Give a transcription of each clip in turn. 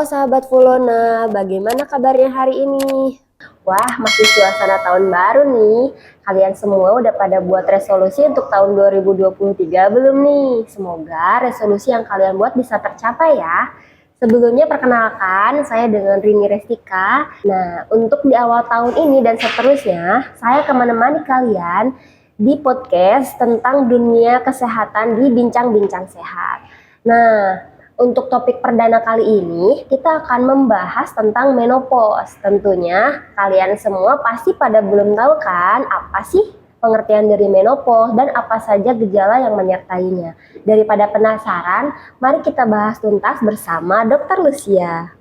sahabat Fulona, bagaimana kabarnya hari ini? Wah, masih suasana tahun baru nih. Kalian semua udah pada buat resolusi untuk tahun 2023 belum nih? Semoga resolusi yang kalian buat bisa tercapai ya. Sebelumnya perkenalkan, saya dengan Rini Restika. Nah, untuk di awal tahun ini dan seterusnya, saya akan menemani kalian di podcast tentang dunia kesehatan di Bincang-Bincang Sehat. Nah, untuk topik perdana kali ini, kita akan membahas tentang menopause. Tentunya kalian semua pasti pada belum tahu kan apa sih pengertian dari menopause dan apa saja gejala yang menyertainya. Daripada penasaran, mari kita bahas tuntas bersama Dr. Lucia.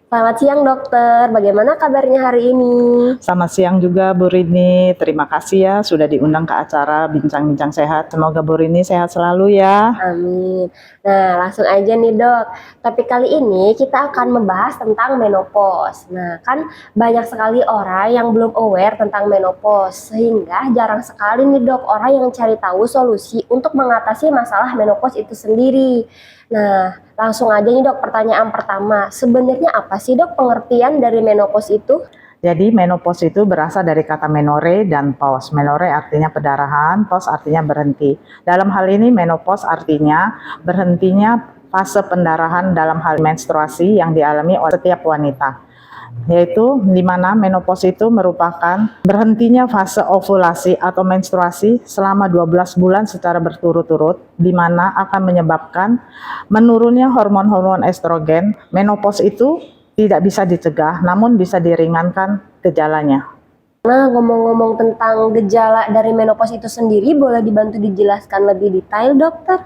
Selamat siang dokter, bagaimana kabarnya hari ini? Selamat siang juga Bu Rini, terima kasih ya sudah diundang ke acara Bincang-Bincang Sehat. Semoga Bu Rini sehat selalu ya. Amin. Nah, langsung aja nih dok. Tapi kali ini kita akan membahas tentang menopause. Nah, kan banyak sekali orang yang belum aware tentang menopause. Sehingga jarang sekali nih dok orang yang cari tahu solusi untuk mengatasi masalah menopause itu sendiri. Nah, langsung aja nih dok, pertanyaan pertama. Sebenarnya apa sih dok pengertian dari menopause itu? Jadi menopause itu berasal dari kata menore dan pause. Menore artinya pendarahan, pause artinya berhenti. Dalam hal ini menopause artinya berhentinya fase pendarahan dalam hal menstruasi yang dialami oleh setiap wanita. Yaitu di mana menopause itu merupakan berhentinya fase ovulasi atau menstruasi selama 12 bulan secara berturut-turut, di mana akan menyebabkan menurunnya hormon-hormon estrogen. Menopause itu tidak bisa dicegah, namun bisa diringankan gejalanya. Nah, ngomong-ngomong tentang gejala dari menopause itu sendiri, boleh dibantu dijelaskan lebih detail dokter?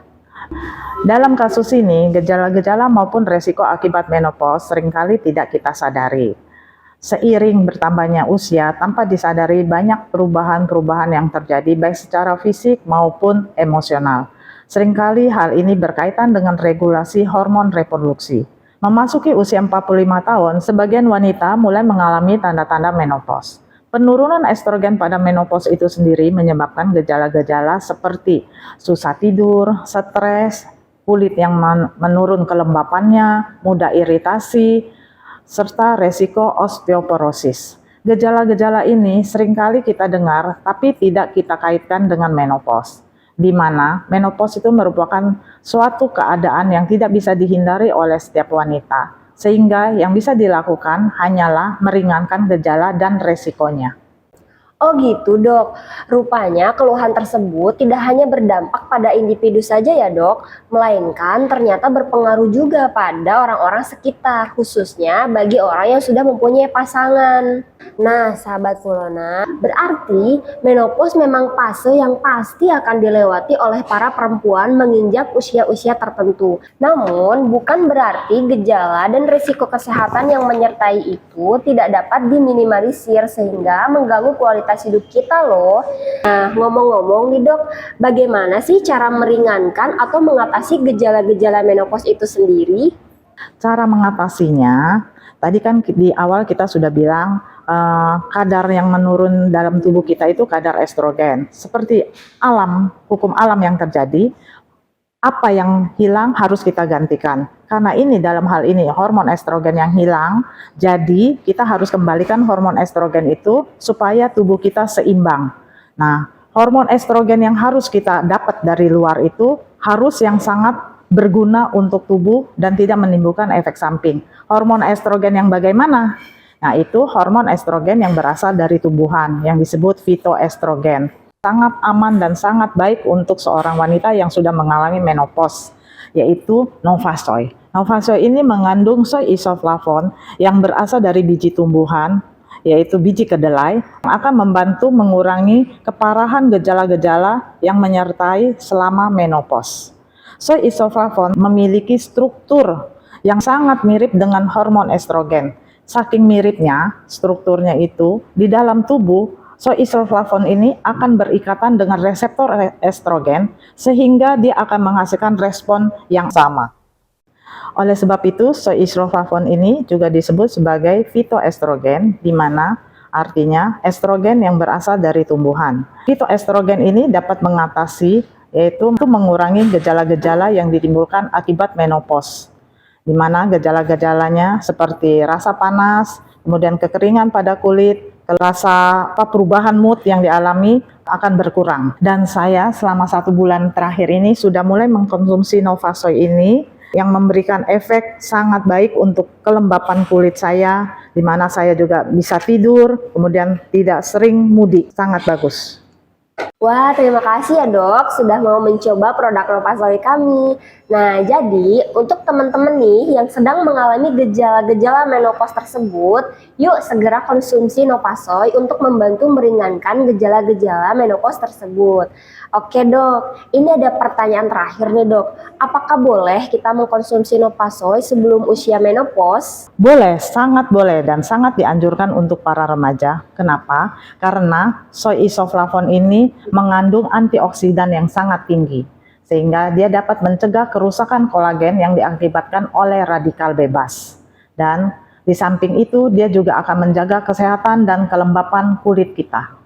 Dalam kasus ini, gejala-gejala maupun resiko akibat menopause seringkali tidak kita sadari. Seiring bertambahnya usia, tanpa disadari banyak perubahan-perubahan yang terjadi baik secara fisik maupun emosional. Seringkali hal ini berkaitan dengan regulasi hormon reproduksi. Memasuki usia 45 tahun, sebagian wanita mulai mengalami tanda-tanda menopause. Penurunan estrogen pada menopause itu sendiri menyebabkan gejala-gejala seperti susah tidur, stres, kulit yang menurun kelembapannya, mudah iritasi, serta resiko osteoporosis. Gejala-gejala ini seringkali kita dengar tapi tidak kita kaitkan dengan menopause, di mana menopause itu merupakan suatu keadaan yang tidak bisa dihindari oleh setiap wanita, sehingga yang bisa dilakukan hanyalah meringankan gejala dan resikonya. Oh gitu dok, rupanya keluhan tersebut tidak hanya berdampak pada individu saja ya dok, melainkan ternyata berpengaruh juga pada orang-orang sekitar, khususnya bagi orang yang sudah mempunyai pasangan. Nah sahabat Fulona, berarti menopause memang fase yang pasti akan dilewati oleh para perempuan menginjak usia-usia tertentu. Namun bukan berarti gejala dan risiko kesehatan yang menyertai itu tidak dapat diminimalisir sehingga mengganggu kualitas hidup kita loh. Nah, ngomong-ngomong nih dok, bagaimana sih cara meringankan atau mengatasi gejala-gejala menopause itu sendiri? Cara mengatasinya, tadi kan di awal kita sudah bilang kadar yang menurun dalam tubuh kita itu kadar estrogen. Seperti hukum alam yang terjadi, apa yang hilang harus kita gantikan. Karena ini dalam hal ini hormon estrogen yang hilang, jadi kita harus kembalikan hormon estrogen itu supaya tubuh kita seimbang. Nah, hormon estrogen yang harus kita dapat dari luar itu harus yang sangat berguna untuk tubuh dan tidak menimbulkan efek samping. Hormon estrogen yang bagaimana? Nah, itu hormon estrogen yang berasal dari tumbuhan yang disebut fitoestrogen. Sangat aman dan sangat baik untuk seorang wanita yang sudah mengalami menopause, yaitu Novasoy. Novasoy ini mengandung soy isoflavon yang berasal dari biji tumbuhan, yaitu biji kedelai, yang akan membantu mengurangi keparahan gejala-gejala yang menyertai selama menopause. Soy isoflavon memiliki struktur yang sangat mirip dengan hormon estrogen. Saking miripnya strukturnya itu, di dalam tubuh soy isoflavon ini akan berikatan dengan reseptor estrogen sehingga dia akan menghasilkan respon yang sama. Oleh sebab itu, soy isoflavon ini juga disebut sebagai fitoestrogen, di mana artinya estrogen yang berasal dari tumbuhan. Fitoestrogen ini dapat mengatasi, yaitu mengurangi gejala-gejala yang ditimbulkan akibat menopause. di mana gejala-gejalanya seperti rasa panas, kemudian kekeringan pada kulit, rasa perubahan mood yang dialami akan berkurang. Dan saya selama 1 bulan terakhir ini sudah mulai mengkonsumsi Novasoy ini yang memberikan efek sangat baik untuk kelembapan kulit saya, di mana saya juga bisa tidur, kemudian tidak sering mudik, sangat bagus. Wah, terima kasih ya dok sudah mau mencoba produk Novasoy kami. Nah, jadi untuk teman-teman nih yang sedang mengalami gejala-gejala menopause tersebut, yuk segera konsumsi Novasoy untuk membantu meringankan gejala-gejala menopause tersebut. Oke dok, ini ada pertanyaan terakhir nih dok. Apakah boleh kita mengkonsumsi Novasoy sebelum usia menopause? Boleh, sangat boleh dan sangat dianjurkan untuk para remaja. Kenapa? Karena soy isoflavon ini mengandung antioksidan yang sangat tinggi, sehingga dia dapat mencegah kerusakan kolagen yang diakibatkan oleh radikal bebas. Dan di samping itu, dia juga akan menjaga kesehatan dan kelembapan kulit kita.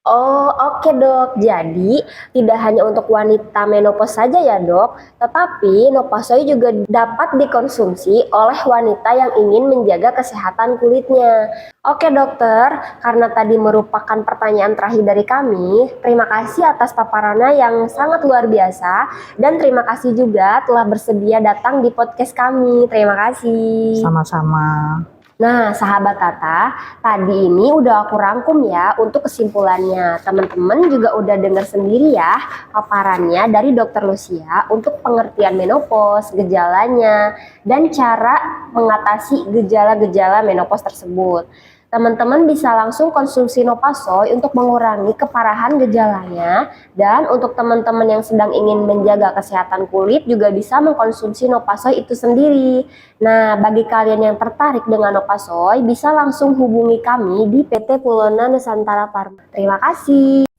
Oh, oke dok. Jadi tidak hanya untuk wanita menopause saja ya dok, tetapi Novasoy juga dapat dikonsumsi oleh wanita yang ingin menjaga kesehatan kulitnya. Oke dokter, karena tadi merupakan pertanyaan terakhir dari kami, terima kasih atas paparannya yang sangat luar biasa dan terima kasih juga telah bersedia datang di podcast kami. Terima kasih. Sama-sama. Nah, sahabat Tata, tadi ini udah aku rangkum ya untuk kesimpulannya. Teman-teman juga udah dengar sendiri ya paparannya dari Dokter Lucia untuk pengertian menopause, gejalanya, dan cara mengatasi gejala-gejala menopause tersebut. Teman-teman bisa langsung konsumsi Novasoy untuk mengurangi keparahan gejalanya, dan untuk teman-teman yang sedang ingin menjaga kesehatan kulit juga bisa mengkonsumsi Novasoy itu sendiri. Nah, bagi kalian yang tertarik dengan Novasoy bisa langsung hubungi kami di PT Pulona Nusantara Pharma. Terima kasih.